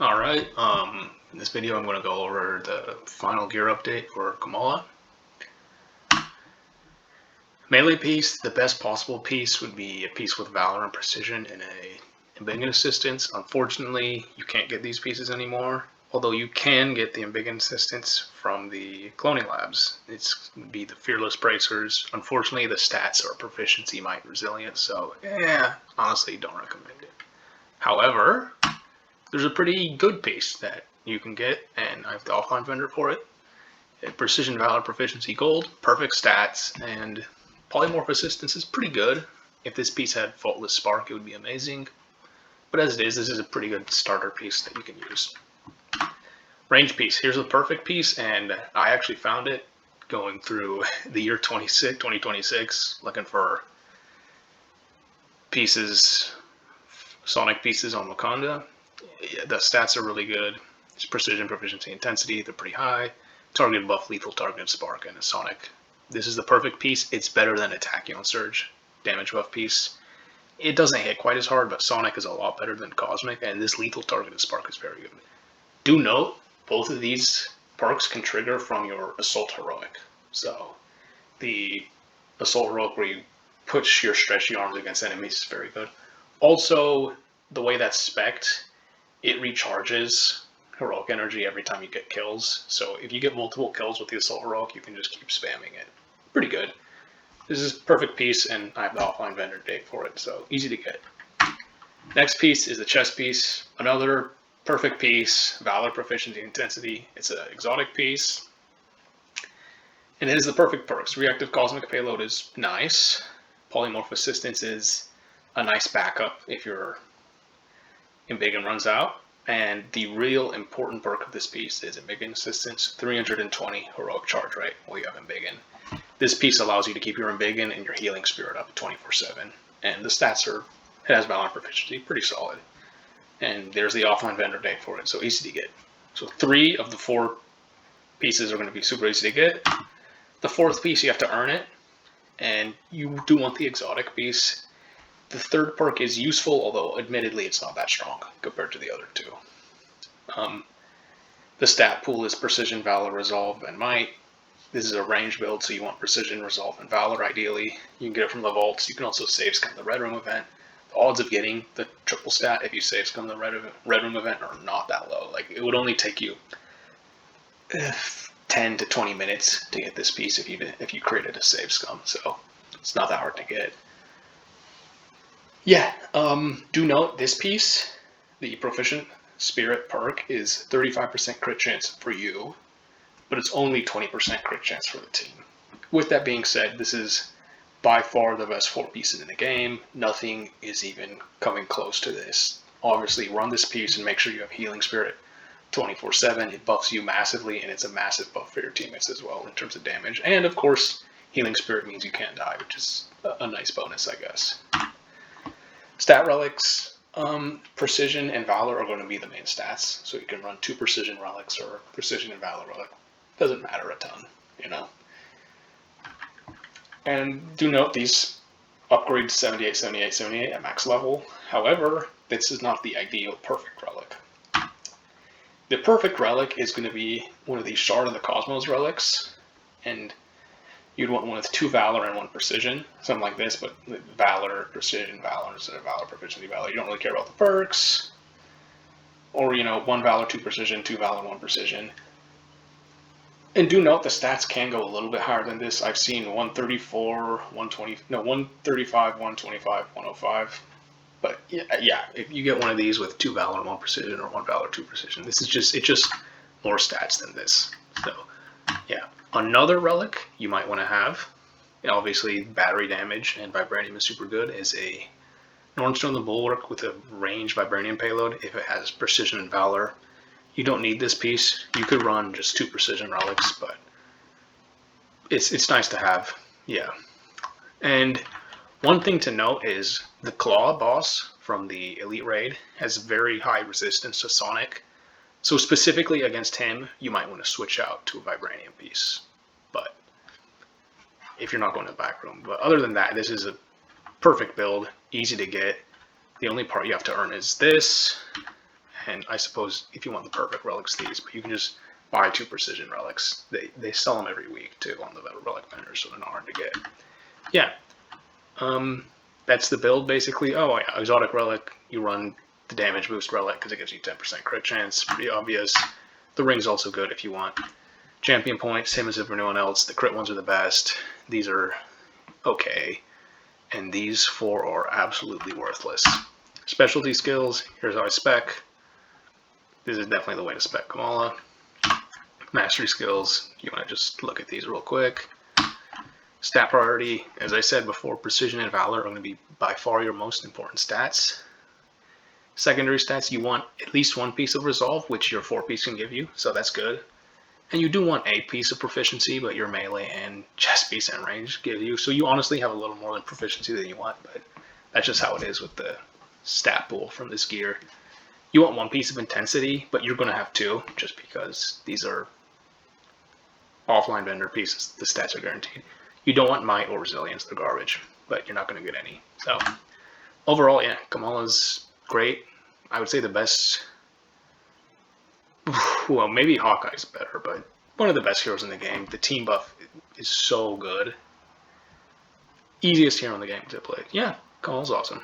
Alright, in this video I'm going to go over the final gear update for Kamala. Melee piece, the best possible piece would be a piece with Valor and Precision and a Embiggen Assistance. Unfortunately, you can't get these pieces anymore, although you can get the Embiggen Assistance from the cloning labs. It's going to be the Fearless Bracers. Unfortunately, the stats are Proficiency, Might, Resilience, so honestly don't recommend it. However, there's a pretty good piece that you can get, and I have the offline vendor for it. Precision, Valor, Proficiency, Gold, perfect stats, and Polymorph Assistance is pretty good. If this piece had Faultless Spark, it would be amazing. But as it is, this is a pretty good starter piece that you can use. Range piece. Here's the perfect piece, and I actually found it going through the year 2026, looking for pieces, Sonic pieces on Wakanda. Yeah, the stats are really good. It's precision, proficiency, intensity, they're pretty high. Target buff, lethal target, spark, and a sonic. This is the perfect piece. It's better than a Tachyon Surge damage buff piece. It doesn't hit quite as hard, but sonic is a lot better than cosmic, and this lethal target and spark is very good. Do note, both of these perks can trigger from your assault heroic. So the assault heroic where you push your stretchy arms against enemies is very good. Also, the way that's spec'd, it recharges heroic energy every time you get kills. So if you get multiple kills with the assault heroic, you can just keep spamming it. Pretty good. This is a perfect piece, and I have the offline vendor date for it, so easy to get. Next piece is the chest piece. Another perfect piece, Valor, Proficiency, Intensity. It's an exotic piece, and it is the perfect perks. Reactive Cosmic Payload is nice. Polymorph Assistance is a nice backup if your Embiggen runs out. And the real important perk of this piece is Embiggen Assistance, 320 heroic charge rate while you have Embiggen. This piece allows you to keep your Embiggen and your healing spirit up 24/7. And the stats are, it has Valor Proficiency, pretty solid. And there's the offline vendor date for it, so easy to get. So 3 of the 4 pieces are going to be super easy to get. The 4th piece, you have to earn it. And you do want the exotic piece. The 3rd perk is useful, although admittedly it's not that strong compared to the other 2. The stat pool is Precision, Valor, Resolve, and Might. This is a range build, so you want Precision, Resolve, and Valor ideally. You can get it from the vaults. You can also save scum the Red Room event. The odds of getting the triple stat if you save scum the Red Room event are not that low. Like, it would only take you 10 to 20 minutes to get this piece if you created a save scum, so it's not that hard to get. Yeah, do note this piece, the Proficient Spirit perk, is 35% crit chance for you, but it's only 20% crit chance for the team. With that being said, this is by far the best 4 pieces in the game. Nothing is even coming close to this. Obviously, run this piece and make sure you have Healing Spirit 24/7. It buffs you massively, and it's a massive buff for your teammates as well in terms of damage. And of course, Healing Spirit means you can't die, which is a nice bonus, I guess. Stat relics, Precision and Valor are going to be the main stats, so you can run 2 Precision relics or Precision and Valor relic. Doesn't matter a ton, you know. And do note these upgrade to 78, 78, 78 at max level. However, this is not the ideal perfect relic. The perfect relic is going to be one of these Shard of the Cosmos relics, and you'd want one with 2 Valor and 1 Precision, something like this, but Valor, Precision, Valor instead of Valor, Proficiency, Valor. You don't really care about the perks. Or, 1 Valor, 2 Precision, 2 Valor, 1 Precision. And do note the stats can go a little bit higher than this. I've seen 134, 135, 125, 105. But yeah, if you get one of these with 2 Valor, 1 Precision, or 1 Valor, 2 Precision, it's just more stats than this. So, yeah. Another relic you might want to have, obviously battery damage and vibranium is super good, is a Nornstone the Bulwark with a range vibranium payload if it has Precision and Valor. You don't need this piece. You could run just 2 Precision relics, but it's nice to have. Yeah. And one thing to note is the Claw boss from the Elite Raid has very high resistance to Sonic. So specifically against him, you might want to switch out to a Vibranium piece. But if you're not going to the back room. But other than that, this is a perfect build, easy to get. The only part you have to earn is this. And I suppose if you want the perfect relics, these, but you can just buy 2 precision relics. They sell them every week too on the relic vendors, so they're not hard to get. Yeah, that's the build basically. Oh yeah, exotic relic. You run the damage boost relic because it gives you 10% crit chance. Pretty obvious. The ring's also good if you want champion points. Same as everyone else. The crit ones are the best. These are okay, and these 4 are absolutely worthless. Specialty skills. Here's how I spec. This is definitely the way to spec Kamala. Mastery skills. You want to just look at these real quick. Stat priority, as I said before, precision and valor are going to be by far your most important stats. Secondary stats, you want at least 1 piece of resolve, which your 4 piece can give you, so that's good. And you do want a piece of proficiency, but your melee and chest piece and range give you. So you honestly have a little more than proficiency than you want, but that's just how it is with the stat pool from this gear. You want 1 piece of intensity, but you're going to have 2, just because these are offline vendor pieces. The stats are guaranteed. You don't want might or resilience, they're garbage, but you're not going to get any. So overall, yeah, Kamala's great. I would say the best, well, maybe Hawkeye's better, but one of the best heroes in the game. The team buff is so good. Easiest hero in the game to play. Yeah, Kamala's awesome.